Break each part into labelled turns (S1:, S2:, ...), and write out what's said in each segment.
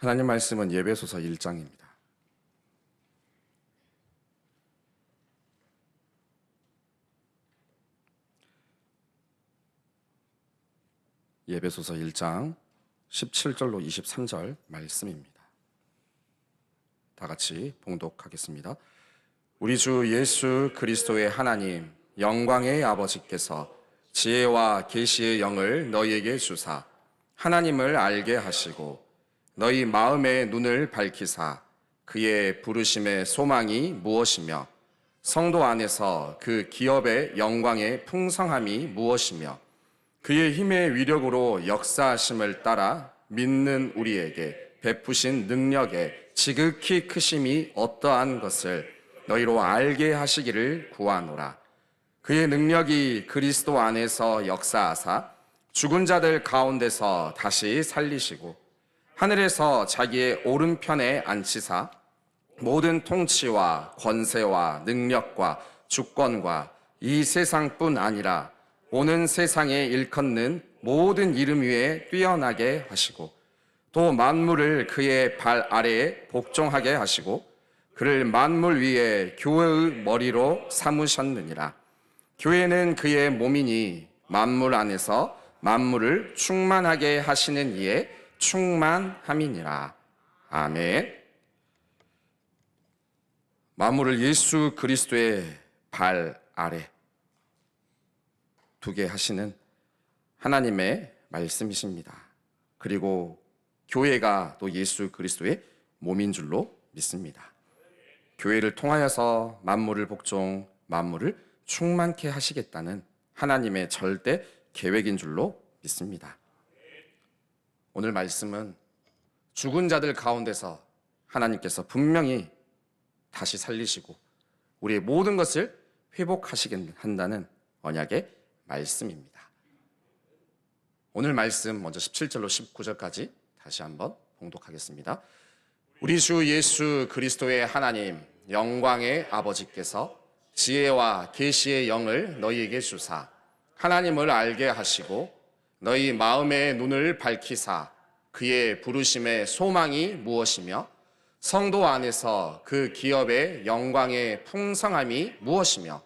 S1: 하나님 말씀은 예배소서 1장입니다. 예배소서 1장 17절로 23절 말씀입니다. 다 같이 봉독하겠습니다. 우리 주 예수 그리스도의 하나님 영광의 아버지께서 지혜와 계시의 영을 너희에게 주사 하나님을 알게 하시고 너희 마음의 눈을 밝히사 그의 부르심의 소망이 무엇이며 성도 안에서 그 기업의 영광의 풍성함이 무엇이며 그의 힘의 위력으로 역사하심을 따라 믿는 우리에게 베푸신 능력의 지극히 크심이 어떠한 것을 너희로 알게 하시기를 구하노라. 그의 능력이 그리스도 안에서 역사하사 죽은 자들 가운데서 다시 살리시고 하늘에서 자기의 오른편에 앉히사 모든 통치와 권세와 능력과 주권과 이 세상뿐 아니라 오는 세상에 일컫는 모든 이름 위에 뛰어나게 하시고 또 만물을 그의 발 아래에 복종하게 하시고 그를 만물 위에 교회의 머리로 삼으셨느니라. 교회는 그의 몸이니 만물 안에서 만물을 충만하게 하시는 이의 충만함이니라. 아멘. 만물을 예수 그리스도의 발 아래 두게 하시는 하나님의 말씀이십니다. 그리고 교회가 또 예수 그리스도의 몸인 줄로 믿습니다. 교회를 통하여서 만물을 복종, 만물을 충만케 하시겠다는 하나님의 절대 계획인 줄로 믿습니다. 오늘 말씀은 죽은 자들 가운데서 하나님께서 분명히 다시 살리시고 우리의 모든 것을 회복하시게 한다는 언약의 말씀입니다. 오늘 말씀 먼저 17절로 19절까지 다시 한번 봉독하겠습니다. 우리 주 예수 그리스도의 하나님 영광의 아버지께서 지혜와 계시의 영을 너희에게 주사 하나님을 알게 하시고 너희 마음의 눈을 밝히사 그의 부르심의 소망이 무엇이며 성도 안에서 그 기업의 영광의 풍성함이 무엇이며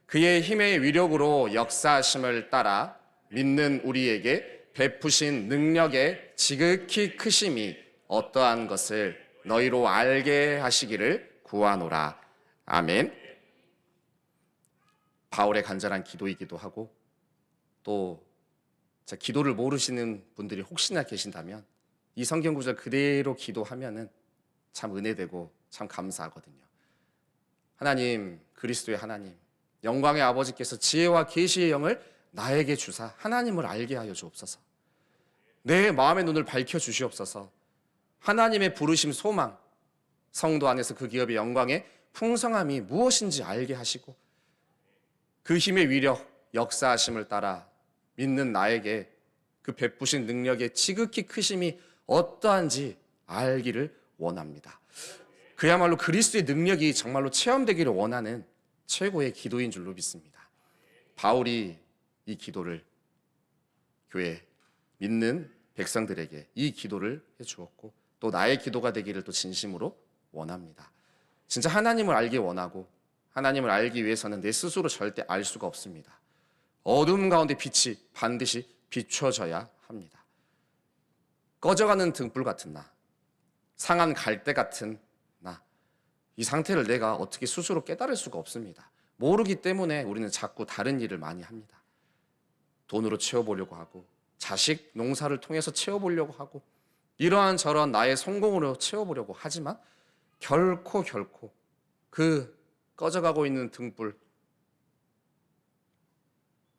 S1: 그의 힘의 위력으로 역사하심을 따라 믿는 우리에게 베푸신 능력의 지극히 크심이 어떠한 것을 너희로 알게 하시기를 구하노라. 아멘. 바울의 간절한 기도이기도 하고 또 기도를 모르시는 분들이 혹시나 계신다면 이 성경 구절 그대로 기도하면은 참 은혜되고 참 감사하거든요. 하나님, 그리스도의 하나님, 영광의 아버지께서 지혜와 계시의 영을 나에게 주사 하나님을 알게 하여 주옵소서. 내 마음의 눈을 밝혀 주시옵소서. 하나님의 부르심 소망, 성도 안에서 그 기업의 영광의 풍성함이 무엇인지 알게 하시고 그 힘의 위력, 역사하심을 따라 믿는 나에게 그 베푸신 능력의 지극히 크심이 어떠한지 알기를 원합니다. 그야말로 그리스도의 능력이 정말로 체험되기를 원하는 최고의 기도인 줄로 믿습니다. 바울이 이 기도를 교회 믿는 백성들에게 이 기도를 해주었고 또 나의 기도가 되기를 또 진심으로 원합니다. 진짜 하나님을 알기 원하고 하나님을 알기 위해서는 내 스스로 절대 알 수가 없습니다. 어둠 가운데 빛이 반드시 비춰져야 합니다. 꺼져가는 등불 같은 나, 상한 갈대 같은 나, 이 상태를 내가 어떻게 스스로 깨달을 수가 없습니다. 모르기 때문에 우리는 자꾸 다른 일을 많이 합니다. 돈으로 채워보려고 하고 자식 농사를 통해서 채워보려고 하고 이러한 저러한 나의 성공으로 채워보려고 하지만 결코 그 꺼져가고 있는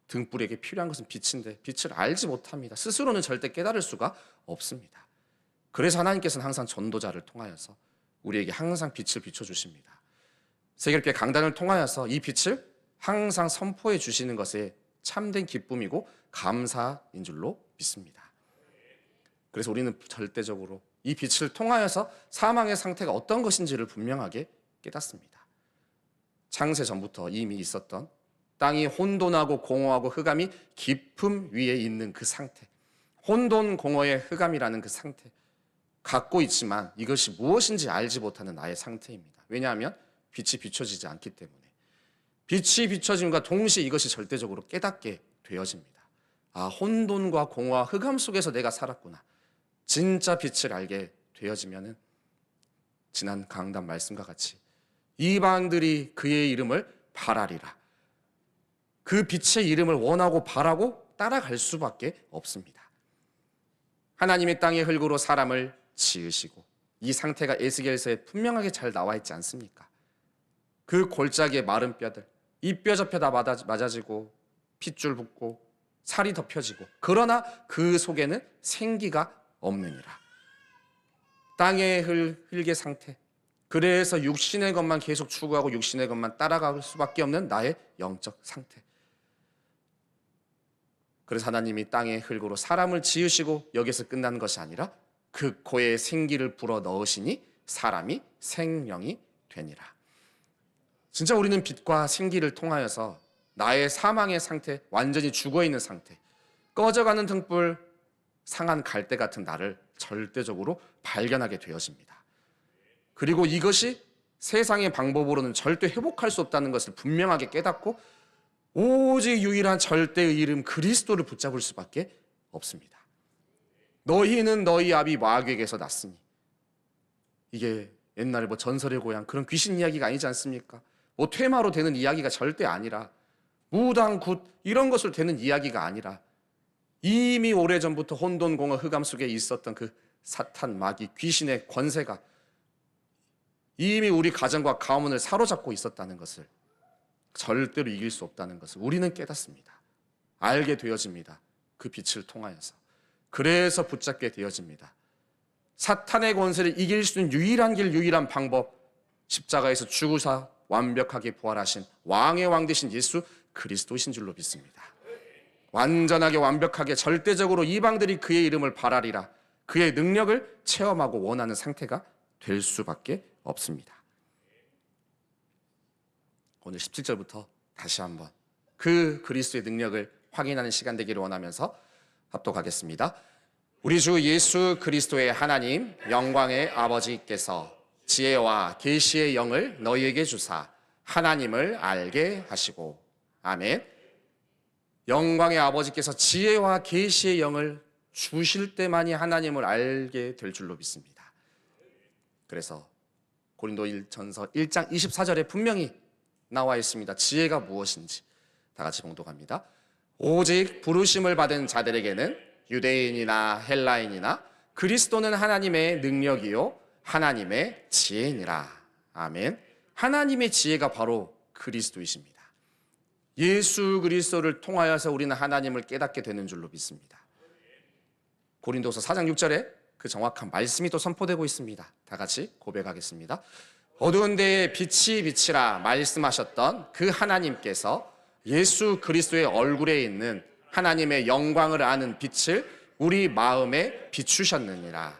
S1: 등불에게 필요한 것은 빛인데 빛을 알지 못합니다. 스스로는 절대 깨달을 수가 없습니다. 그래서 하나님께서는 항상 전도자를 통하여서 우리에게 항상 빛을 비춰주십니다. 세계교회 강단을 통하여서 이 빛을 항상 선포해 주시는 것에 참된 기쁨이고 감사인 줄로 믿습니다. 그래서 우리는 절대적으로 이 빛을 통하여서 사망의 상태가 어떤 것인지를 분명하게 깨닫습니다. 창세 전부터 이미 있었던 땅이 혼돈하고 공허하고 흑암이 깊음 위에 있는 그 상태, 혼돈 공허의 흑암이라는 그 상태, 갖고 있지만 이것이 무엇인지 알지 못하는 나의 상태입니다. 왜냐하면 빛이 비춰지지 않기 때문에. 빛이 비춰짐과 동시에 이것이 절대적으로 깨닫게 되어집니다. 아, 혼돈과 공허와 흑암 속에서 내가 살았구나. 진짜 빛을 알게 되어지면은 지난 강단 말씀과 같이 이방들이 그의 이름을 바라리라. 그 빛의 이름을 원하고 바라고 따라갈 수밖에 없습니다. 하나님의 땅의 흙으로 사람을 지으시고, 이 상태가 에스겔서에 분명하게 잘 나와 있지 않습니까? 그 골짜기의 마른 뼈들, 이 뼈 접혀 다 맞아지고 핏줄 붙고 살이 덮여지고, 그러나 그 속에는 생기가 없느니라. 땅의 흙의 상태, 그래서 육신의 것만 계속 추구하고 육신의 것만 따라갈 수밖에 없는 나의 영적 상태. 그래서 하나님이 땅의 흙으로 사람을 지으시고 여기서 끝나는 것이 아니라 그 코에 생기를 불어 넣으시니 사람이 생명이 되니라. 진짜 우리는 빛과 생기를 통하여서 나의 사망의 상태, 완전히 죽어있는 상태, 꺼져가는 등불, 상한 갈대 같은 나를 절대적으로 발견하게 되어집니다. 그리고 이것이 세상의 방법으로는 절대 회복할 수 없다는 것을 분명하게 깨닫고 오직 유일한 절대의 이름 그리스도를 붙잡을 수밖에 없습니다. 너희는 너희 아비 마귀에게서 났으니. 이게 옛날에 뭐 전설의 고향 그런 귀신 이야기가 아니지 않습니까? 뭐 퇴마로 되는 이야기가 절대 아니라, 무당 굿 이런 것으로 되는 이야기가 아니라, 이미 오래전부터 혼돈 공허 흑암 속에 있었던 그 사탄 마귀 귀신의 권세가 이미 우리 가정과 가문을 사로잡고 있었다는 것을, 절대로 이길 수 없다는 것을 우리는 깨닫습니다. 알게 되어집니다. 그 빛을 통하여서. 그래서 붙잡게 되어집니다. 사탄의 권세를 이길 수 있는 유일한 길, 유일한 방법, 십자가에서 죽으사 완벽하게 부활하신 왕의 왕 되신 예수 그리스도이신 줄로 믿습니다. 완전하게 완벽하게 절대적으로 이방들이 그의 이름을 바라리라, 그의 능력을 체험하고 원하는 상태가 될 수밖에 없습니다. 오늘 17절부터 다시 한번 그 그리스도의 능력을 확인하는 시간 되기를 원하면서 합독하겠습니다. 우리 주 예수 그리스도의 하나님 영광의 아버지께서 지혜와 계시의 영을 너희에게 주사 하나님을 알게 하시고. 아멘. 영광의 아버지께서 지혜와 계시의 영을 주실 때만이 하나님을 알게 될 줄로 믿습니다. 그래서 고린도전서 1장 24절에 분명히 나와 있습니다. 지혜가 무엇인지 다 같이 봉독합니다. 오직 부르심을 받은 자들에게는 유대인이나 헬라인이나 그리스도는 하나님의 능력이요 하나님의 지혜니라. 아멘. 하나님의 지혜가 바로 그리스도이십니다. 예수 그리스도를 통하여서 우리는 하나님을 깨닫게 되는 줄로 믿습니다. 고린도서 4장 6절에 그 정확한 말씀이 또 선포되고 있습니다. 다 같이 고백하겠습니다. 어두운 데에 빛이 비치라 말씀하셨던 그 하나님께서 예수 그리스도의 얼굴에 있는 하나님의 영광을 아는 빛을 우리 마음에 비추셨느니라.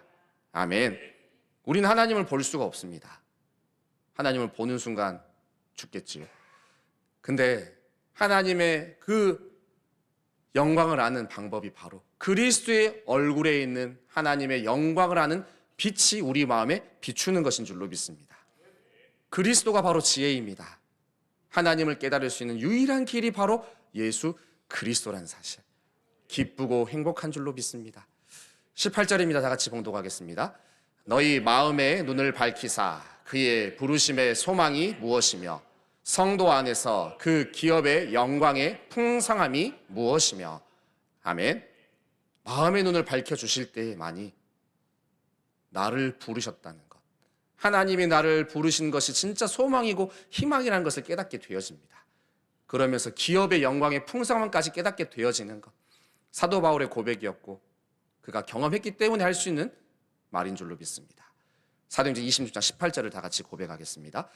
S1: 아멘. 우리는 하나님을 볼 수가 없습니다. 하나님을 보는 순간 죽겠지요. 근데 하나님의 그 영광을 아는 방법이 바로 그리스도의 얼굴에 있는 하나님의 영광을 아는 빛이 우리 마음에 비추는 것인 줄로 믿습니다. 그리스도가 바로 지혜입니다. 하나님을 깨달을 수 있는 유일한 길이 바로 예수 그리스도라는 사실, 기쁘고 행복한 줄로 믿습니다. 18절입니다. 다 같이 봉독하겠습니다. 너희 마음의 눈을 밝히사 그의 부르심의 소망이 무엇이며 성도 안에서 그 기업의 영광의 풍성함이 무엇이며. 아멘. 마음의 눈을 밝혀주실 때에만이 나를 부르셨다는 것, 하나님이 나를 부르신 것이 진짜 소망이고 희망이라는 것을 깨닫게 되어집니다. 그러면서 기업의 영광의 풍성함까지 깨닫게 되어지는 것, 사도 바울의 고백이었고 그가 경험했기 때문에 할 수 있는 말인 줄로 믿습니다. 사도행전 26장 18절을 다 같이 고백하겠습니다.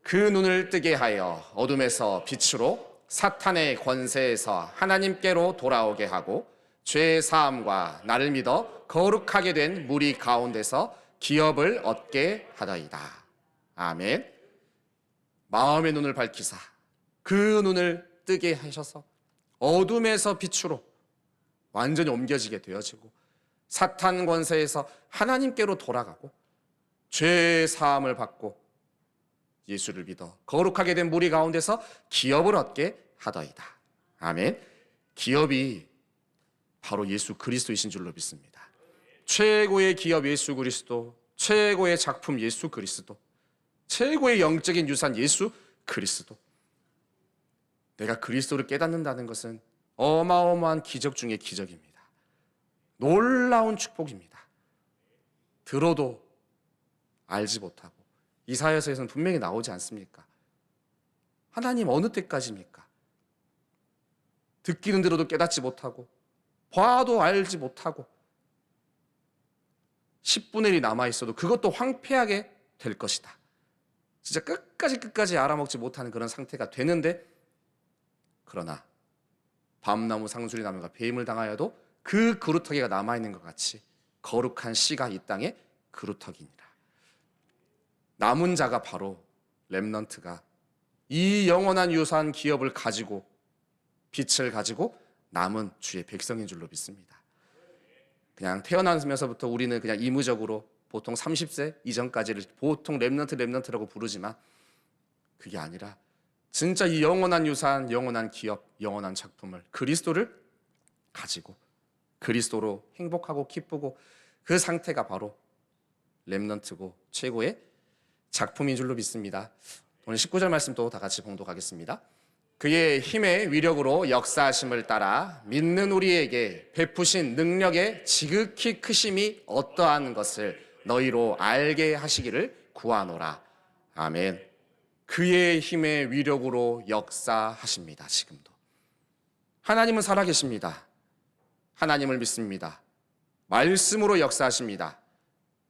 S1: 그 눈을 뜨게 하여 어둠에서 빛으로 사탄의 권세에서 하나님께로 돌아오게 하고 죄 사함과 나를 믿어 거룩하게 된 무리 가운데서 기업을 얻게 하더이다. 아멘. 마음의 눈을 밝히사 그 눈을 뜨게 하셔서 어둠에서 빛으로 완전히 옮겨지게 되어지고 사탄 권세에서 하나님께로 돌아가고 죄 사함을 받고 예수를 믿어 거룩하게 된 무리 가운데서 기업을 얻게 하더이다. 아멘. 기업이 바로 예수 그리스도이신 줄로 믿습니다. 최고의 기업 예수 그리스도, 최고의 작품 예수 그리스도, 최고의 영적인 유산 예수 그리스도. 내가 그리스도를 깨닫는다는 것은 어마어마한 기적 중의 기적입니다. 놀라운 축복입니다. 들어도 알지 못하고, 이사야서에서는 분명히 나오지 않습니까? 하나님 어느 때까지입니까? 듣기는 들어도 깨닫지 못하고, 봐도 알지 못하고, 10분의 1이 남아있어도 그것도 황폐하게 될 것이다. 진짜 끝까지 알아먹지 못하는 그런 상태가 되는데, 그러나 밤나무 상수리 나무가 배임을 당하여도 그 그루터기가 남아있는 것 같이 거룩한 씨가 이 땅에 그루터기니라. 남은 자가 바로 렘넌트가 이 영원한 유산 기업을 가지고 빛을 가지고 남은 주의 백성인 줄로 믿습니다. 그냥 태어나면서부터 우리는 그냥 의무적으로 보통 30세 이전까지를 보통 렘넌트라고 부르지만 그게 아니라 진짜 이 영원한 유산, 영원한 기업, 영원한 작품을 그리스도를 가지고 그리스도로 행복하고 기쁘고 그 상태가 바로 렘넌트고 최고의 작품인 줄로 믿습니다. 오늘 19절 말씀 또 다 같이 봉독하겠습니다. 그의 힘의 위력으로 역사하심을 따라 믿는 우리에게 베푸신 능력의 지극히 크심이 어떠한 것을 너희로 알게 하시기를 구하노라. 아멘. 그의 힘의 위력으로 역사하십니다. 지금도 하나님은 살아계십니다. 하나님을 믿습니다. 말씀으로 역사하십니다.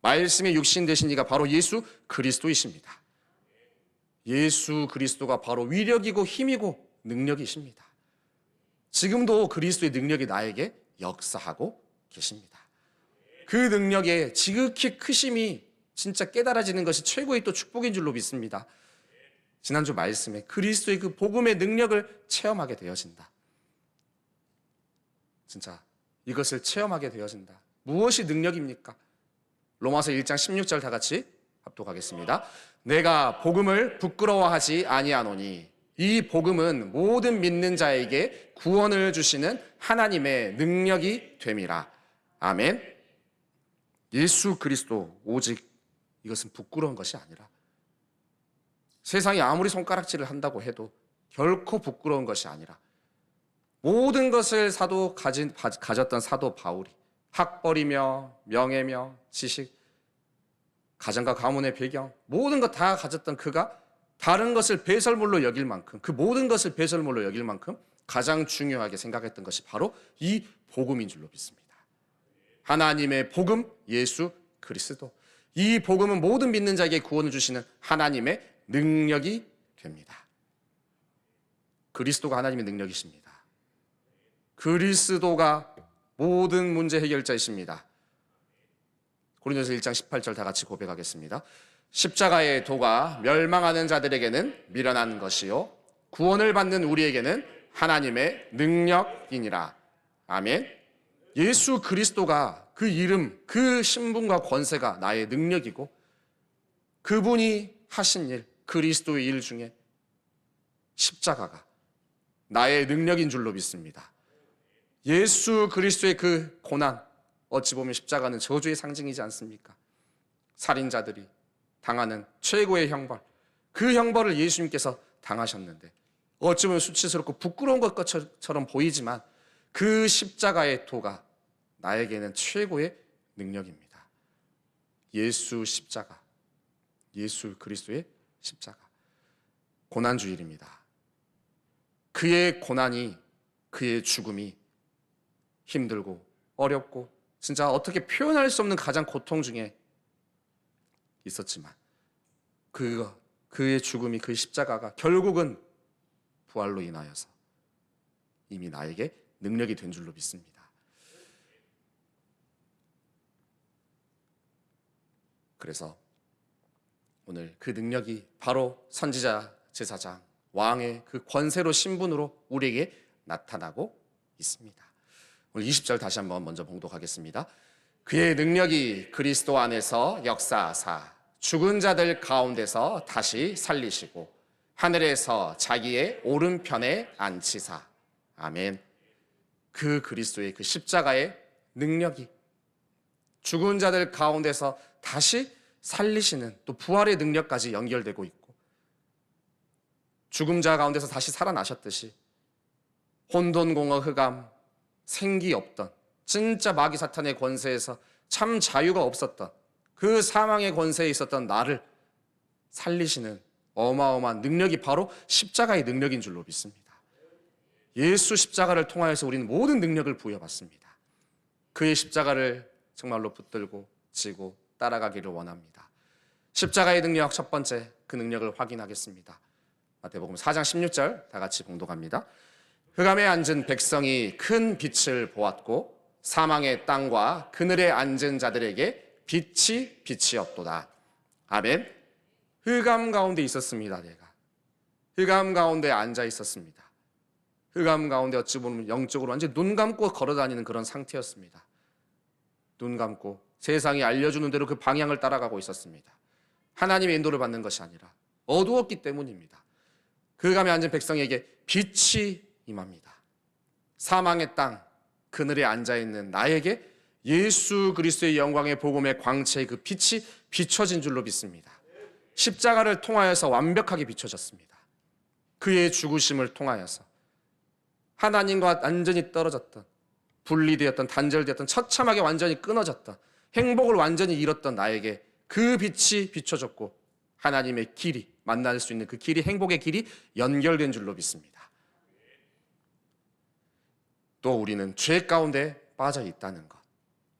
S1: 말씀의 육신 되신 이가 바로 예수 그리스도이십니다. 예수 그리스도가 바로 위력이고 힘이고 능력이십니다. 지금도 그리스도의 능력이 나에게 역사하고 계십니다. 그 능력의 지극히 크심이 진짜 깨달아지는 것이 최고의 또 축복인 줄로 믿습니다. 지난주 말씀에 그리스도의 그 복음의 능력을 체험하게 되어진다. 진짜 이것을 체험하게 되어진다. 무엇이 능력입니까? 로마서 1장 16절 다 같이 합독하겠습니다. 내가 복음을 부끄러워하지 아니하노니 이 복음은 모든 믿는 자에게 구원을 주시는 하나님의 능력이 됨이라. 아멘. 예수 그리스도 오직 이것은 부끄러운 것이 아니라 세상이 아무리 손가락질을 한다고 해도 결코 부끄러운 것이 아니라 모든 것을 가졌던 사도 바울이 학벌이며 명예며 지식, 가정과 가문의 배경 모든 것 다 가졌던 그가 다른 것을 배설물로 여길 만큼 그 모든 것을 배설물로 여길 만큼 가장 중요하게 생각했던 것이 바로 이 복음인 줄로 믿습니다. 하나님의 복음 예수 그리스도. 이 복음은 모든 믿는 자에게 구원을 주시는 하나님의 능력이 됩니다. 그리스도가 하나님의 능력이십니다. 그리스도가 모든 문제 해결자이십니다. 고린도서 1장 18절 다 같이 고백하겠습니다. 십자가의 도가 멸망하는 자들에게는 미련한 것이요 구원을 받는 우리에게는 하나님의 능력이니라. 아멘. 예수 그리스도가 그 이름, 그 신분과 권세가 나의 능력이고 그분이 하신 일, 그리스도의 일 중에 십자가가 나의 능력인 줄로 믿습니다. 예수 그리스도의 그 고난, 어찌 보면 십자가는 저주의 상징이지 않습니까? 살인자들이 당하는 최고의 형벌, 그 형벌을 예수님께서 당하셨는데 어찌 보면 수치스럽고 부끄러운 것처럼 보이지만 그 십자가의 도가 나에게는 최고의 능력입니다. 예수 십자가, 예수 그리스도의 십자가. 고난주일입니다. 그의 고난이, 그의 죽음이 힘들고 어렵고 진짜 어떻게 표현할 수 없는 가장 고통 중에 있었지만 그의 죽음이, 그 십자가가 결국은 부활로 인하여서 이미 나에게 능력이 된 줄로 믿습니다. 그래서 오늘 그 능력이 바로 선지자, 제사장, 왕의 그 권세로 신분으로 우리에게 나타나고 있습니다. 오늘 20절 다시 한번 먼저 봉독하겠습니다. 그의 능력이 그리스도 안에서 역사하사 죽은 자들 가운데서 다시 살리시고 하늘에서 자기의 오른편에 앉히사. 아멘. 그 그리스도의 그 십자가의 능력이 죽은 자들 가운데서 다시 살리시는 또 부활의 능력까지 연결되고 있고, 죽음 자 가운데서 다시 살아나셨듯이 혼돈공허 흑암, 생기 없던 진짜 마귀 사탄의 권세에서 참 자유가 없었던 그 사망의 권세에 있었던 나를 살리시는 어마어마한 능력이 바로 십자가의 능력인 줄로 믿습니다. 예수 십자가를 통하여서 우리는 모든 능력을 부여받습니다. 그의 십자가를 정말로 붙들고 지고 따라가기를 원합니다. 십자가의 능력 첫 번째, 그 능력을 확인하겠습니다. 마태복음 4장 16절 다 같이 봉독합니다. 흑암에 앉은 백성이 큰 빛을 보았고 사망의 땅과 그늘에 앉은 자들에게 빛이 비치었도다. 아멘. 흑암 가운데 있었습니다. 내가 흑암 가운데 앉아 있었습니다. 흑암 가운데 어찌 보면 영적으로 완전히 눈 감고 걸어다니는 그런 상태였습니다. 눈 감고 세상이 알려주는 대로 그 방향을 따라가고 있었습니다. 하나님의 인도를 받는 것이 아니라 어두웠기 때문입니다. 그 흑암에 앉은 백성에게 빛이 임합니다. 사망의 땅 그늘에 앉아있는 나에게 예수 그리스도의 영광의 복음의 광채의 그 빛이 비춰진 줄로 믿습니다. 십자가를 통하여서 완벽하게 비춰졌습니다. 그의 죽으심을 통하여서 하나님과 완전히 떨어졌던, 분리되었던, 단절되었던, 처참하게 완전히 끊어졌던, 행복을 완전히 잃었던 나에게 그 빛이 비춰졌고 하나님의 길이, 만날 수 있는 그 길이, 행복의 길이 연결된 줄로 믿습니다. 또 우리는 죄 가운데 빠져 있다는 것,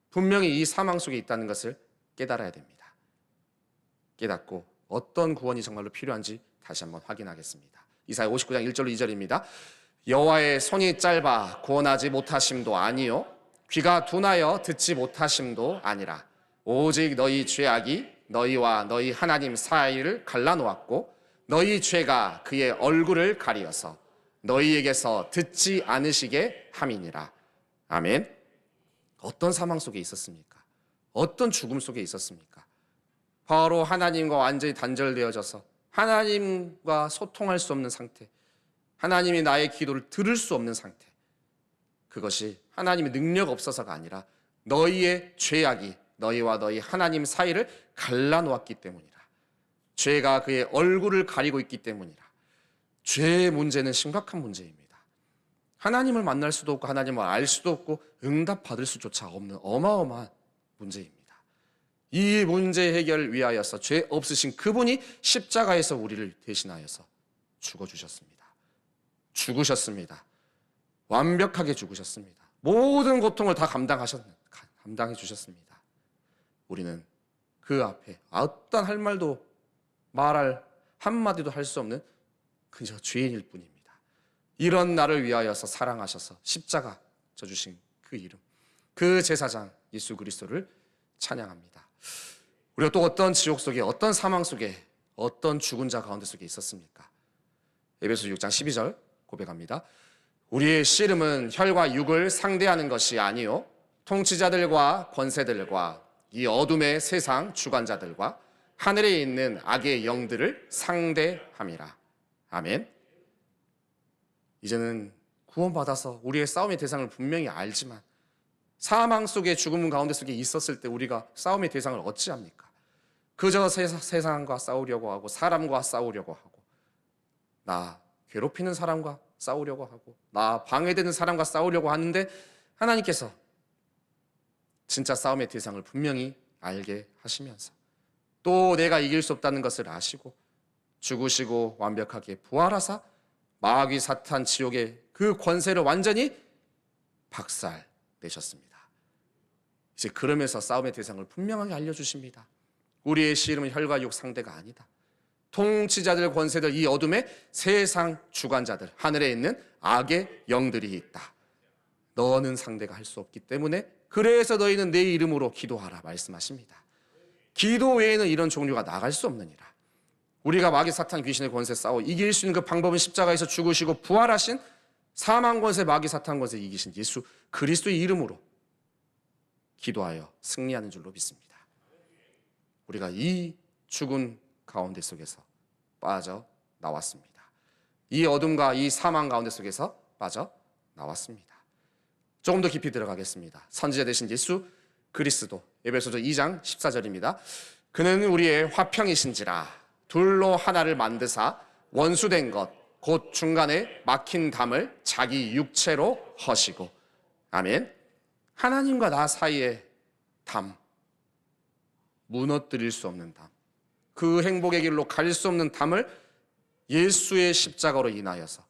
S1: 분명히 이 사망 속에 있다는 것을 깨달아야 됩니다. 깨닫고 어떤 구원이 정말로 필요한지 다시 한번 확인하겠습니다. 이사야 59장 1절로 2절입니다. 여호와의 손이 짧아 구원하지 못하심도 아니요 귀가 둔하여 듣지 못하심도 아니라 오직 너희 죄악이 너희와 너희 하나님 사이를 갈라놓았고 너희 죄가 그의 얼굴을 가리어서 너희에게서 듣지 않으시게 함이니라. 아멘. 어떤 사망 속에 있었습니까? 어떤 죽음 속에 있었습니까? 바로 하나님과 완전히 단절되어져서 하나님과 소통할 수 없는 상태, 하나님이 나의 기도를 들을 수 없는 상태. 그것이 하나님의 능력 없어서가 아니라 너희의 죄악이 너희와 너희 하나님 사이를 갈라놓았기 때문이라. 죄가 그의 얼굴을 가리고 있기 때문이라. 죄의 문제는 심각한 문제입니다. 하나님을 만날 수도 없고 하나님을 알 수도 없고 응답받을 수조차 없는 어마어마한 문제입니다. 이 문제 해결을 위하여서 죄 없으신 그분이 십자가에서 우리를 대신하여서 죽어주셨습니다. 죽으셨습니다. 완벽하게 죽으셨습니다. 모든 고통을 다 감당해 주셨습니다. 우리는 그 앞에 어떤 할 말도 말할 한마디도 할 수 없는 그저 죄인일 뿐입니다. 이런 나를 위하여서 사랑하셔서 십자가 져주신 그 이름, 그 제사장 예수 그리스도를 찬양합니다. 우리가 또 어떤 지옥 속에, 어떤 사망 속에, 어떤 죽은 자 가운데 속에 있었습니까? 에베소 6장 12절 고백합니다. 우리의 씨름은 혈과 육을 상대하는 것이 아니요 통치자들과 권세들과 이 어둠의 세상 주관자들과 하늘에 있는 악의 영들을 상대함이라. 아멘. 이제는 구원받아서 우리의 싸움의 대상을 분명히 알지만 사망 속에 죽음 가운데 속에 있었을 때 우리가 싸움의 대상을 어찌합니까? 그저 세상과 싸우려고 하고 사람과 싸우려고 하고 나 괴롭히는 사람과 싸우려고 하고 나 방해되는 사람과 싸우려고 하는데 하나님께서 진짜 싸움의 대상을 분명히 알게 하시면서 또 내가 이길 수 없다는 것을 아시고 죽으시고 완벽하게 부활하사 마귀 사탄 지옥의 그 권세를 완전히 박살내셨습니다. 이제 그러면서 싸움의 대상을 분명하게 알려주십니다. 우리의 씨름은 혈과 육 상대가 아니다. 통치자들, 권세들, 이 어둠의 세상 주관자들, 하늘에 있는 악의 영들이 있다. 너는 상대가 할 수 없기 때문에 그래서 너희는 내 이름으로 기도하라 말씀하십니다. 기도 외에는 이런 종류가 나갈 수 없느니라. 우리가 마귀 사탄 귀신의 권세 싸워 이길 수 있는 그 방법은 십자가에서 죽으시고 부활하신 사망 권세, 마귀 사탄 권세 이기신 예수 그리스도의 이름으로 기도하여 승리하는 줄로 믿습니다. 우리가 이 죽은 가운데 속에서 빠져나왔습니다. 이 어둠과 이 사망 가운데 속에서 빠져나왔습니다. 조금 더 깊이 들어가겠습니다. 선지자 되신 예수 그리스도, 에베소서 2장 14절입니다. 그는 우리의 화평이신지라 둘로 하나를 만드사 원수된 것 곧 중간에 막힌 담을 자기 육체로 허시고. 아멘. 하나님과 나 사이의 담, 무너뜨릴 수 없는 담, 그 행복의 길로 갈 수 없는 담을 예수의 십자가로 인하여서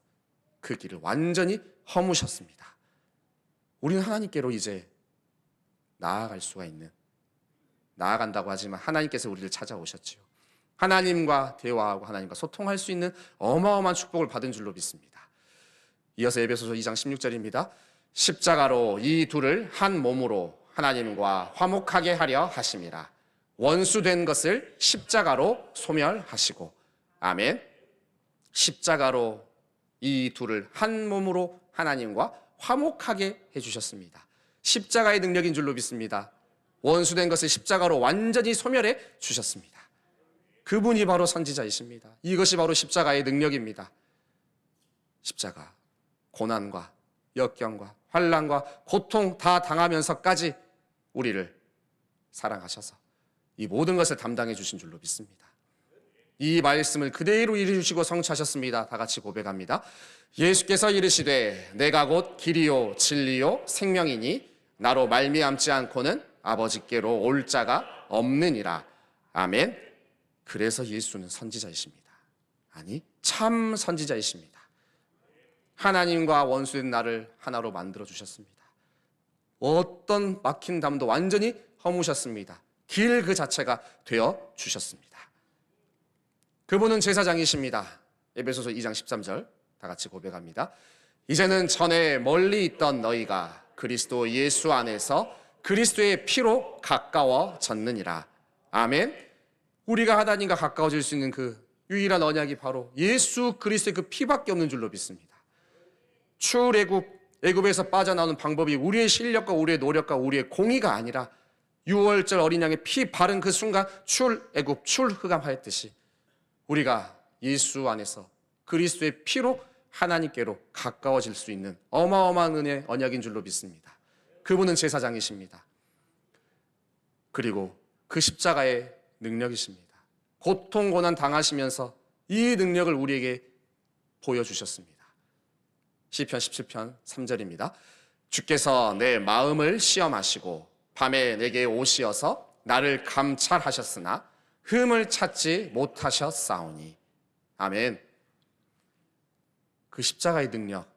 S1: 그 길을 완전히 허무셨습니다. 우리는 하나님께로 이제 나아갈 수가 있는, 나아간다고 하지만 하나님께서 우리를 찾아오셨지요. 하나님과 대화하고 하나님과 소통할 수 있는 어마어마한 축복을 받은 줄로 믿습니다. 이어서 에베소서 2장 16절입니다. 십자가로 이 둘을 한 몸으로 하나님과 화목하게 하려 하심이라. 원수된 것을 십자가로 소멸하시고. 아멘. 십자가로 이 둘을 한 몸으로 하나님과 화목하게 해주셨습니다. 십자가의 능력인 줄로 믿습니다. 원수된 것을 십자가로 완전히 소멸해 주셨습니다. 그분이 바로 선지자이십니다. 이것이 바로 십자가의 능력입니다. 십자가, 고난과 역경과 환난과 고통 다 당하면서까지 우리를 사랑하셔서 이 모든 것을 담당해 주신 줄로 믿습니다. 이 말씀을 그대로 이루시고 성취하셨습니다. 다 같이 고백합니다. 예수께서 이르시되 내가 곧 길이요 진리요 생명이니 나로 말미암지 않고는 아버지께로 올 자가 없느니라. 아멘. 그래서 예수는 선지자이십니다. 아니, 참 선지자이십니다. 하나님과 원수된 나를 하나로 만들어 주셨습니다. 어떤 막힌 담도 완전히 허무셨습니다. 길 그 자체가 되어 주셨습니다. 그분은 제사장이십니다. 에베소서 2장 13절 다 같이 고백합니다. 이제는 전에 멀리 있던 너희가 그리스도 예수 안에서 그리스도의 피로 가까워졌느니라. 아멘. 우리가 하나님과 가까워질 수 있는 그 유일한 언약이 바로 예수 그리스도의 그 피밖에 없는 줄로 믿습니다. 애굽에서 빠져나오는 방법이 우리의 실력과 우리의 노력과 우리의 공의가 아니라 6월절 어린 양의 피 바른 그 순간 출애굽 출흑암하였듯이 우리가 예수 안에서 그리스도의 피로 하나님께로 가까워질 수 있는 어마어마한 은혜의 언약인 줄로 믿습니다. 그분은 제사장이십니다. 그리고 그 십자가의 능력이십니다. 고통 고난 당하시면서 이 능력을 우리에게 보여주셨습니다. 시편 17편 3절입니다. 주께서 내 마음을 시험하시고 밤에 내게 오시어서 나를 감찰하셨으나 흠을 찾지 못하셨사오니. 아멘. 그 십자가의 능력,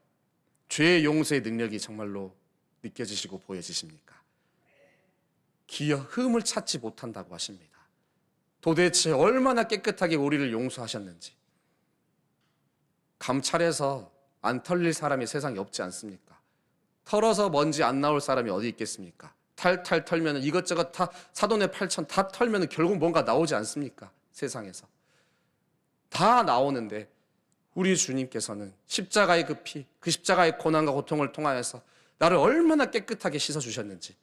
S1: 죄의 용서의 능력이 정말로 느껴지시고 보여지십니까? 기어 흠을 찾지 못한다고 하십니다. 도대체 얼마나 깨끗하게 우리를 용서하셨는지. 감찰해서 안 털릴 사람이 세상에 없지 않습니까? 털어서 먼지 안 나올 사람이 어디 있겠습니까? 탈탈 털면 이것저것 다 사돈의 8천 다 털면 결국 뭔가 나오지 않습니까? 세상에서 다 나오는데 우리 주님께서는 십자가의 그 피, 그 십자가의 고난과 고통을 통하여서 나를 얼마나 깨끗하게 씻어주셨는지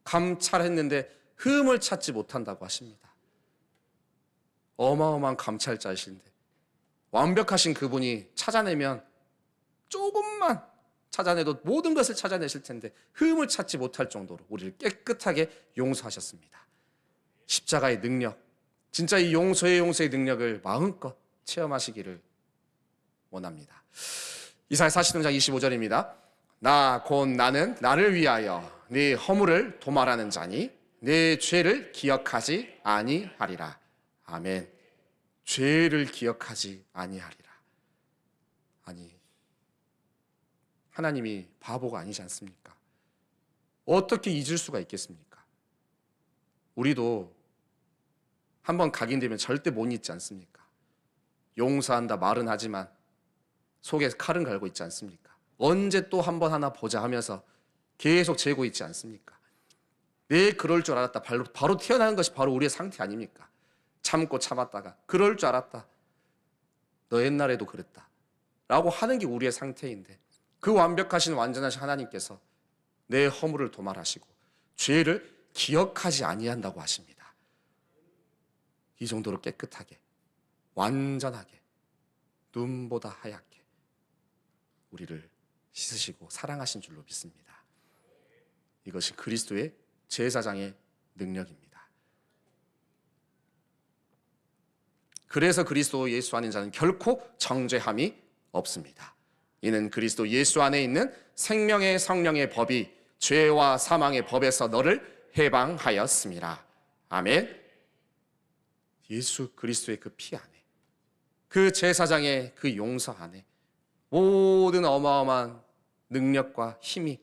S1: 감찰했는데 흠을 찾지 못한다고 하십니다. 어마어마한 감찰자이신데 완벽하신 그분이 찾아내면 조금만 찾아내도 모든 것을 찾아내실 텐데 흠을 찾지 못할 정도로 우리를 깨끗하게 용서하셨습니다. 십자가의 능력, 진짜 이 용서의 능력을 마음껏 체험하시기를 원합니다. 이사야 40장 25절입니다. 나 곧 나는 나를 위하여 네 허물을 도말하는 자니 내 죄를 기억하지 아니하리라. 아멘. 죄를 기억하지 아니하리라. 아니, 하나님이 바보가 아니지 않습니까? 어떻게 잊을 수가 있겠습니까? 우리도 한번 각인되면 절대 못 잊지 않습니까? 용서한다 말은 하지만 속에 칼은 갈고 있지 않습니까? 언제 또 한 번 하나 보자 하면서 계속 재고 있지 않습니까? 네, 그럴 줄 알았다. 바로 튀어나온 것이 바로 우리의 상태 아닙니까? 참고 참았다가 그럴 줄 알았다. 너 옛날에도 그랬다. 라고 하는 게 우리의 상태인데 그 완벽하신 완전하신 하나님께서 내 허물을 도말하시고 죄를 기억하지 아니한다고 하십니다. 이 정도로 깨끗하게, 완전하게, 눈보다 하얗게 우리를 씻으시고 사랑하신 줄로 믿습니다. 이것이 그리스도의 제사장의 능력입니다. 그래서 그리스도 예수 안에 자는 결코 정죄함이 없습니다. 이는 그리스도 예수 안에 있는 생명의 성령의 법이 죄와 사망의 법에서 너를 해방하였습니다. 아멘. 예수 그리스도의 그 피 안에, 그 제사장의 그 용서 안에 모든 어마어마한 능력과 힘이,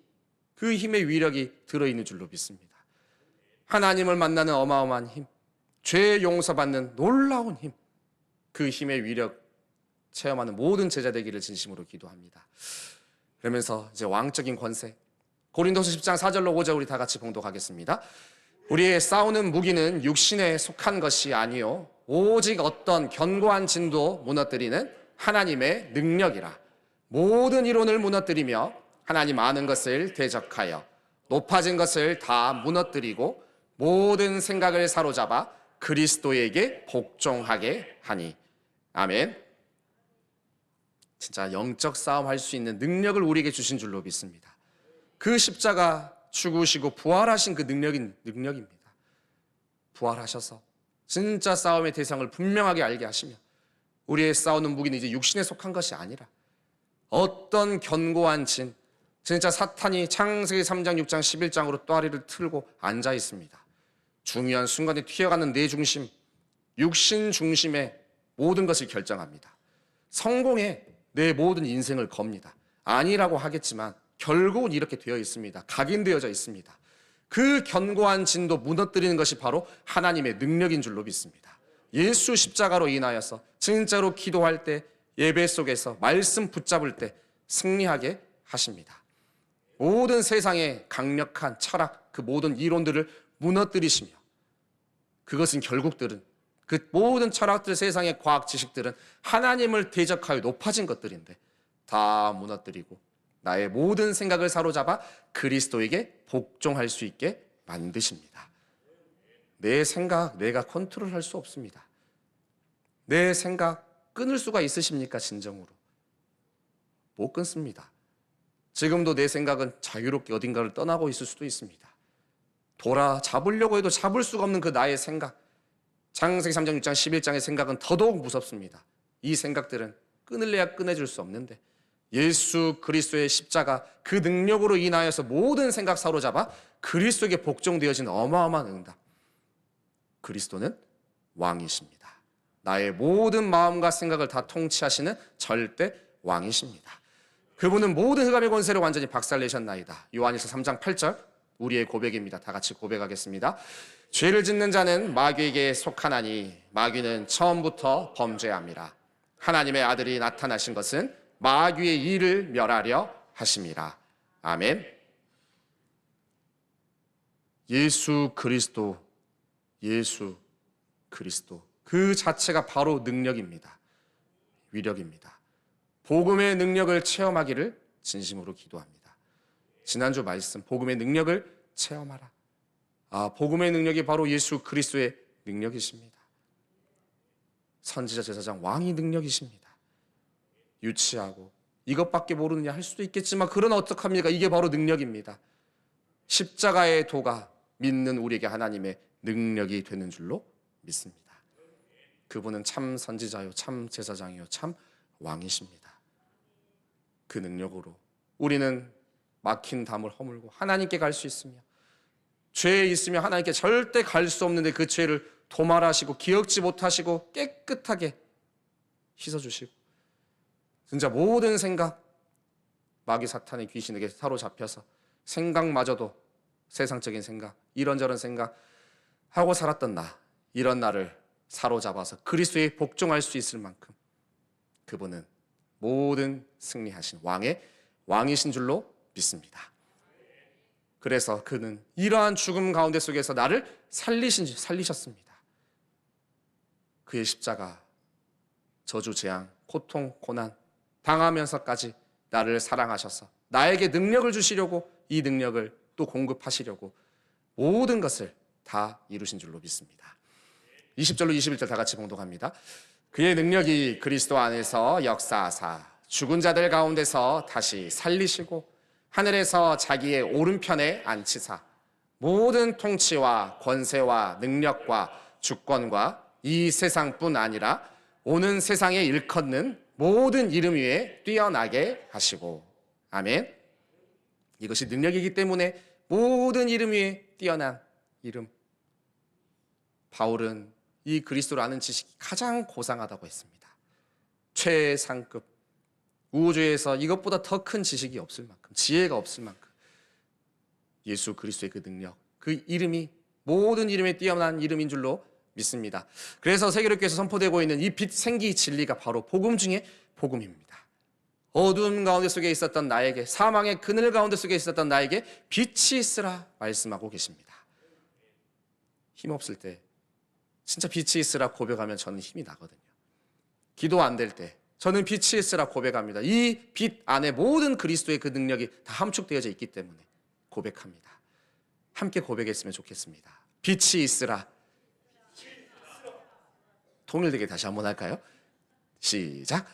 S1: 그 힘의 위력이 들어있는 줄로 믿습니다. 하나님을 만나는 어마어마한 힘, 죄 용서받는 놀라운 힘, 그 힘의 위력 체험하는 모든 제자 되기를 진심으로 기도합니다. 그러면서 이제 왕적인 권세, 고린도서 10장 4절로 5절 우리 다 같이 봉독하겠습니다. 우리의 싸우는 무기는 육신에 속한 것이 아니요 오직 어떤 견고한 진도 무너뜨리는 하나님의 능력이라. 모든 이론을 무너뜨리며 하나님 아는 것을 대적하여 높아진 것을 다 무너뜨리고 모든 생각을 사로잡아 그리스도에게 복종하게 하니. 아멘. 진짜 영적 싸움 할 수 있는 능력을 우리에게 주신 줄로 믿습니다. 그 십자가 죽으시고 부활하신 그 능력입니다. 부활하셔서 진짜 싸움의 대상을 분명하게 알게 하시며 우리의 싸우는 무기는 이제 육신에 속한 것이 아니라 어떤 견고한 진, 진짜 사탄이 창세기 3장, 6장, 11장으로 또아리를 틀고 앉아 있습니다. 중요한 순간에 튀어가는 내 중심, 육신 중심의 모든 것을 결정합니다. 성공에 내 모든 인생을 겁니다. 아니라고 하겠지만 결국은 이렇게 되어 있습니다. 각인되어져 있습니다. 그 견고한 진도 무너뜨리는 것이 바로 하나님의 능력인 줄로 믿습니다. 예수 십자가로 인하여서 진짜로 기도할 때, 예배 속에서 말씀 붙잡을 때 승리하게 하십니다. 모든 세상의 강력한 철학, 그 모든 이론들을 무너뜨리시며, 그것은 결국들은, 그 모든 철학들, 세상의 과학 지식들은 하나님을 대적하여 높아진 것들인데 다 무너뜨리고 나의 모든 생각을 사로잡아 그리스도에게 복종할 수 있게 만드십니다. 내 생각 내가 컨트롤할 수 없습니다. 내 생각 끊을 수가 있으십니까? 진정으로 못 끊습니다. 지금도 내 생각은 자유롭게 어딘가를 떠나고 있을 수도 있습니다. 돌아 잡으려고 해도 잡을 수가 없는 그 나의 생각, 창세기 3장, 6장, 11장의 생각은 더더욱 무섭습니다. 이 생각들은 끊을래야 끊어질 수 없는데 예수 그리스도의 십자가 그 능력으로 인하여서 모든 생각 사로잡아 그리스도에게 복종되어진 어마어마한 응답. 그리스도는 왕이십니다. 나의 모든 마음과 생각을 다 통치하시는 절대 왕이십니다. 그분은 모든 흑암의 권세를 완전히 박살내셨나이다. 요한일서 3장 8절 우리의 고백입니다. 다 같이 고백하겠습니다. 죄를 짓는 자는 마귀에게 속하나니 마귀는 처음부터 범죄함이라. 하나님의 아들이 나타나신 것은 마귀의 일을 멸하려 하심이라. 아멘. 예수 그리스도 그 자체가 바로 능력입니다. 위력입니다. 복음의 능력을 체험하기를 진심으로 기도합니다. 지난주 말씀 복음의 능력을 체험하라. 복음의 능력이 바로 예수 그리스도의 능력이십니다. 선지자, 제사장, 왕이 능력이십니다. 유치하고 이것밖에 모르느냐 할 수도 있겠지만 그러나 어떡합니까? 이게 바로 능력입니다. 십자가의 도가 믿는 우리에게 하나님의 능력이 되는 줄로 믿습니다. 그분은 참 선지자요, 참 제사장이요, 참 왕이십니다. 그 능력으로 우리는 막힌 담을 허물고 하나님께 갈 수 있으며, 죄에 있으면 하나님께 절대 갈 수 없는데 그 죄를 도말하시고 기억지 못하시고 깨끗하게 씻어주시고, 진짜 모든 생각, 마귀 사탄의 귀신에게 사로잡혀서 생각마저도 세상적인 생각, 이런저런 생각 하고 살았던 이런 나를 사로잡아서 그리스도에 복종할 수 있을 만큼 그분은 모든 승리하신 왕이신 줄로 믿습니다. 그래서 그는 이러한 죽음 가운데 속에서 나를 살리셨습니다. 그의 십자가, 저주, 재앙, 고통, 고난 당하면서까지 나를 사랑하셔서 나에게 능력을 주시려고, 이 능력을 또 공급하시려고 모든 것을 다 이루신 줄로 믿습니다. 20절로 21절 다 같이 봉독합니다. 그의 능력이 그리스도 안에서 역사하사 죽은 자들 가운데서 다시 살리시고 하늘에서 자기의 오른편에 앉히사 모든 통치와 권세와 능력과 주권과 이 세상뿐 아니라 오는 세상에 일컫는 모든 이름 위에 뛰어나게 하시고. 아멘. 이것이 능력이기 때문에 모든 이름 위에 뛰어난 이름. 바울은 이 그리스도를 아는 지식이 가장 고상하다고 했습니다. 최상급. 우주에서 이것보다 더 큰 지식이 없을 만큼, 지혜가 없을 만큼 예수 그리스도의 그 능력, 그 이름이 모든 이름에 뛰어난 이름인 줄로 믿습니다. 그래서 세계교회에서 선포되고 있는 이 빛, 생기, 진리가 바로 복음 중에 복음입니다. 어두운 가운데 속에 있었던 나에게, 사망의 그늘 가운데 속에 있었던 나에게 빛이 있으라 말씀하고 계십니다. 힘없을 때 진짜 빛이 있으라 고백하면 저는 힘이 나거든요. 기도 안 될 때 저는 빛이 있으라 고백합니다. 이 빛 안에 모든 그리스도의 그 능력이 다 함축되어져 있기 때문에 고백합니다. 함께 고백했으면 좋겠습니다. 빛이 있으라. 통일되게 다시 한번 할까요? 시작.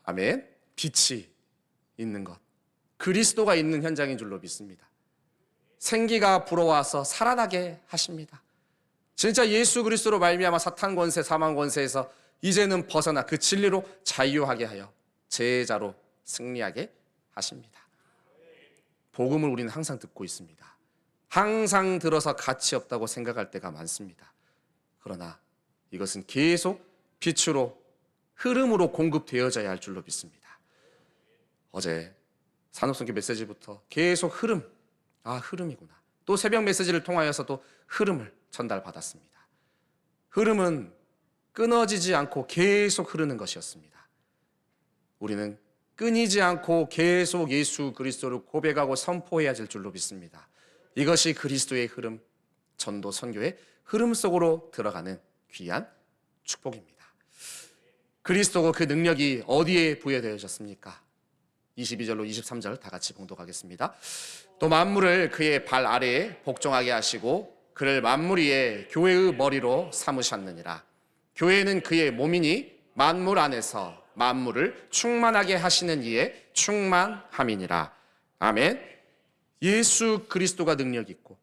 S1: 아멘. 빛이 있는 것, 그리스도가 있는 현장인 줄로 믿습니다. 생기가 불어와서 살아나게 하십니다. 진짜 예수 그리스도로 말미암아 사탄 권세, 사망 권세에서 이제는 벗어나 그 진리로 자유하게 하여 제자로 승리하게 하십니다. 복음을 우리는 항상 듣고 있습니다. 항상 들어서 가치 없다고 생각할 때가 많습니다. 그러나 이것은 계속 빛으로, 흐름으로 공급되어져야 할 줄로 믿습니다. 어제 산업선교 메시지부터 계속 흐름, 흐름이구나. 또 새벽 메시지를 통하여서도 흐름을 전달받았습니다. 흐름은 끊어지지 않고 계속 흐르는 것이었습니다. 우리는 끊이지 않고 계속 예수 그리스도를 고백하고 선포해야 될 줄로 믿습니다. 이것이 그리스도의 흐름, 전도 선교의 흐름 속으로 들어가는 귀한 축복입니다. 그리스도고 그 능력이 어디에 부여되어졌습니까? 22절로 23절 다 같이 봉독하겠습니다. 또 만물을 그의 발 아래에 복종하게 하시고 그를 만물 위에 교회의 머리로 삼으셨느니라. 교회는 그의 몸이니 만물 안에서 만물을 충만하게 하시는 이의 충만함이니라. 아멘. 예수 그리스도가 능력 있고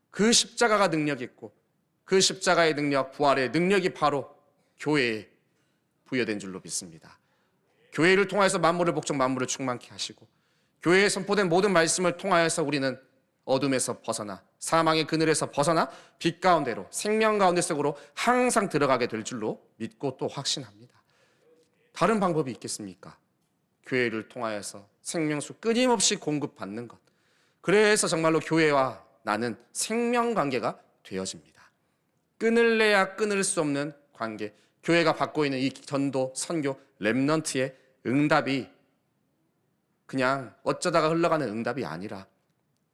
S1: 그 십자가가 능력 있고 그 십자가의 능력, 부활의 능력이 바로 교회에 부여된 줄로 믿습니다. 교회를 통해서 만물을 복종, 만물을 충만케 하시고 교회에 선포된 모든 말씀을 통하여서 우리는 어둠에서 벗어나 사망의 그늘에서 벗어나 빛 가운데로, 생명 가운데 속으로 항상 들어가게 될 줄로 믿고 또 확신합니다. 다른 방법이 있겠습니까? 교회를 통하여서 생명수 끊임없이 공급받는 것. 그래서 정말로 교회와 나는 생명관계가 되어집니다. 끊을래야 끊을 수 없는 관계. 교회가 받고 있는 이 전도, 선교, 렘넌트의 응답이 그냥 어쩌다가 흘러가는 응답이 아니라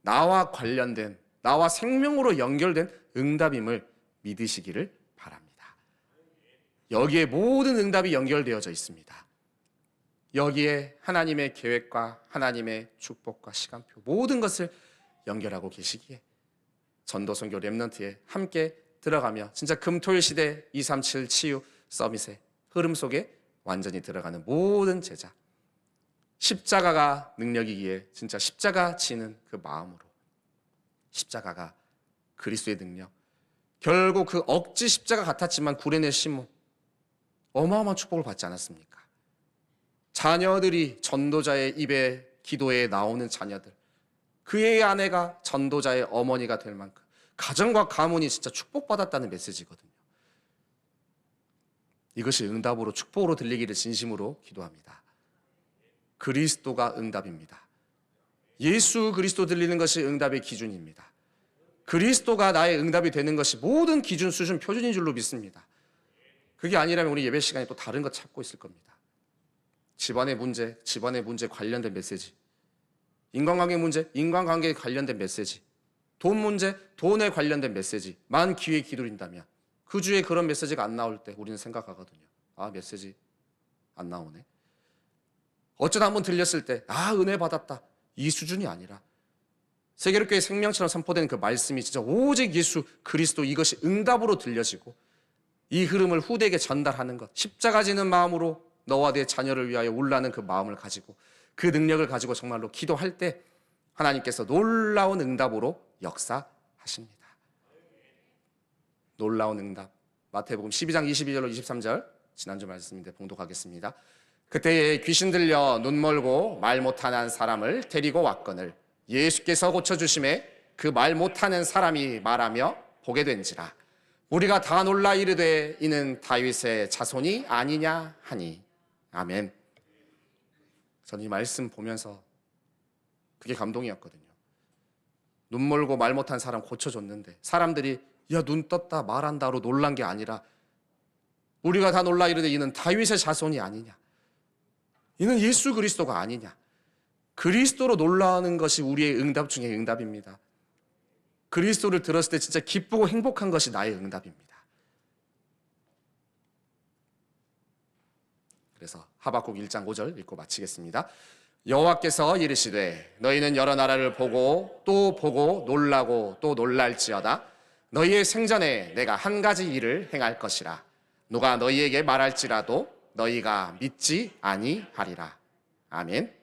S1: 나와 관련된, 나와 생명으로 연결된 응답임을 믿으시기를 바랍니다. 여기에 모든 응답이 연결되어져 있습니다. 여기에 하나님의 계획과 하나님의 축복과 시간표, 모든 것을 연결하고 계시기에 전도, 선교, 렘넌트에 함께 들어가며 진짜 금토일 시대 237 치유 서밋의 흐름 속에 완전히 들어가는 모든 제자, 십자가가 능력이기에 진짜 십자가 지는 그 마음으로, 십자가가 그리스도의 능력, 결국 그 억지 십자가 같았지만 구레네 시몬 어마어마한 축복을 받지 않았습니까? 자녀들이 전도자의 입에, 기도에 나오는 자녀들, 그의 아내가 전도자의 어머니가 될 만큼 가정과 가문이 진짜 축복받았다는 메시지거든요. 이것이 응답으로, 축복으로 들리기를 진심으로 기도합니다. 그리스도가 응답입니다. 예수 그리스도 들리는 것이 응답의 기준입니다. 그리스도가 나의 응답이 되는 것이 모든 기준, 수준, 표준인 줄로 믿습니다. 그게 아니라면 우리 예배 시간에 또 다른 것 찾고 있을 겁니다. 집안의 문제 관련된 메시지, 인간관계 문제, 인간관계에 관련된 메시지, 돈 문제, 돈에 관련된 메시지만 귀에 기울인다면 그 주에 그런 메시지가 안 나올 때 우리는 생각하거든요. 메시지 안 나오네. 어쩌다 한번 들렸을 때 은혜 받았다, 이 수준이 아니라 세계로교회 생명처럼 선포되는 그 말씀이 진짜 오직 예수 그리스도, 이것이 응답으로 들려지고 이 흐름을 후대에게 전달하는 것, 십자가 지는 마음으로 너와 내 자녀를 위하여 울라는 그 마음을 가지고 그 능력을 가지고 정말로 기도할 때 하나님께서 놀라운 응답으로 역사하십니다. 놀라운 응답. 마태복음 12장 22절로 23절 지난주 말씀인데 봉독하겠습니다. 그때에 귀신 들려 눈 멀고 말 못하는 사람을 데리고 왔거늘 예수께서 고쳐주심에 그 말 못하는 사람이 말하며 보게 된지라. 우리가 다 놀라 이르되 이는 다윗의 자손이 아니냐 하니. 아멘. 저는 이 말씀 보면서 그게 감동이었거든요. 눈 멀고 말 못한 사람 고쳐줬는데 사람들이 야, 눈 떴다 말한다로 놀란 게 아니라 우리가 다 놀라 이르되 이는 다윗의 자손이 아니냐, 이는 예수 그리스도가 아니냐. 그리스도로 놀라는 것이 우리의 응답 중에 응답입니다. 그리스도를 들었을 때 진짜 기쁘고 행복한 것이 나의 응답입니다. 그래서 하박국 1장 5절 읽고 마치겠습니다. 여호와께서 이르시되 너희는 여러 나라를 보고 또 보고 놀라고 또 놀랄지어다. 너희의 생전에 내가 한 가지 일을 행할 것이라. 누가 너희에게 말할지라도 너희가 믿지 아니하리라. 아멘.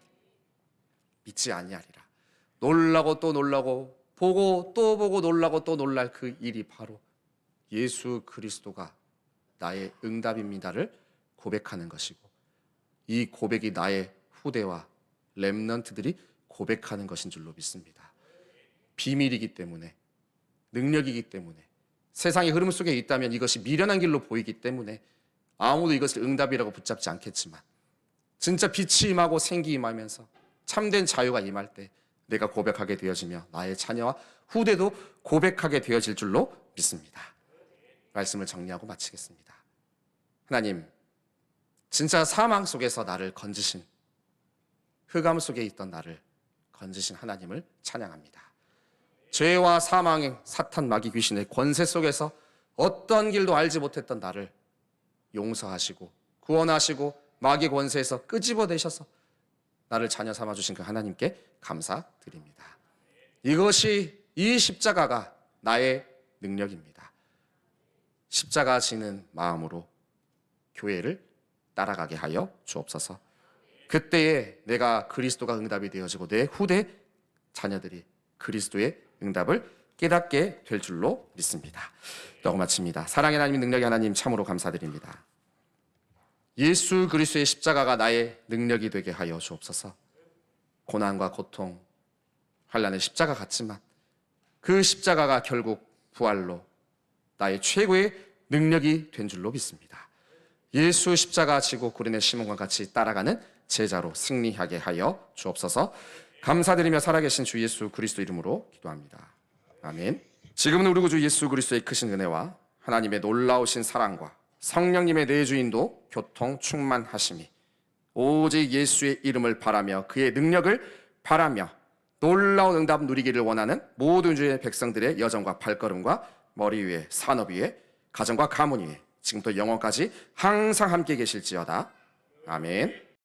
S1: 믿지 아니하리라. 놀라고 또 놀라고 보고 또 보고 놀라고 또 놀랄 그 일이 바로 예수 그리스도가 나의 응답입니다를 고백하는 것이고, 이 고백이 나의 후대와 렘넌트들이 고백하는 것인 줄로 믿습니다. 비밀이기 때문에, 능력이기 때문에, 세상의 흐름 속에 있다면 이것이 미련한 길로 보이기 때문에 아무도 이것을 응답이라고 붙잡지 않겠지만, 진짜 빛이 임하고 생기 임하면서 참된 자유가 임할 때 내가 고백하게 되어지며 나의 자녀와 후대도 고백하게 되어질 줄로 믿습니다. 말씀을 정리하고 마치겠습니다. 하나님, 진짜 사망 속에서 나를 건지신, 흑암 속에 있던 나를 건지신 하나님을 찬양합니다. 죄와 사망의 사탄 마귀 귀신의 권세 속에서 어떤 길도 알지 못했던 나를 용서하시고 구원하시고 마귀 권세에서 끄집어내셔서 나를 자녀 삼아주신 그 하나님께 감사드립니다. 이것이, 이 십자가가 나의 능력입니다. 십자가 지는 마음으로 교회를 따라가게 하여 주옵소서. 그때에 내가 그리스도가 응답이 되어지고 내 후대 자녀들이 그리스도의 응답을 깨닫게 될 줄로 믿습니다. 기도하고 마칩니다. 사랑의 하나님, 능력의 하나님, 참으로 감사드립니다. 예수 그리스도의 십자가가 나의 능력이 되게 하여 주옵소서. 고난과 고통, 환난의 십자가 같지만 그 십자가가 결국 부활로 나의 최고의 능력이 된 줄로 믿습니다. 예수 십자가 지고 구린의 시몬과 같이 따라가는 제자로 승리하게 하여 주옵소서. 감사드리며 살아계신 주 예수 그리스도 이름으로 기도합니다. 아멘. 지금은 우리 구주 예수 그리스도의 크신 은혜와 하나님의 놀라우신 사랑과 성령님의 내주인도 교통 충만하심이 오직 예수의 이름을 바라며 그의 능력을 바라며 놀라운 응답 누리기를 원하는 모든 주의 백성들의 여정과 발걸음과 머리 위에, 산업 위에, 가정과 가문 위에 지금부터 영원까지 항상 함께 계실지어다. 아멘.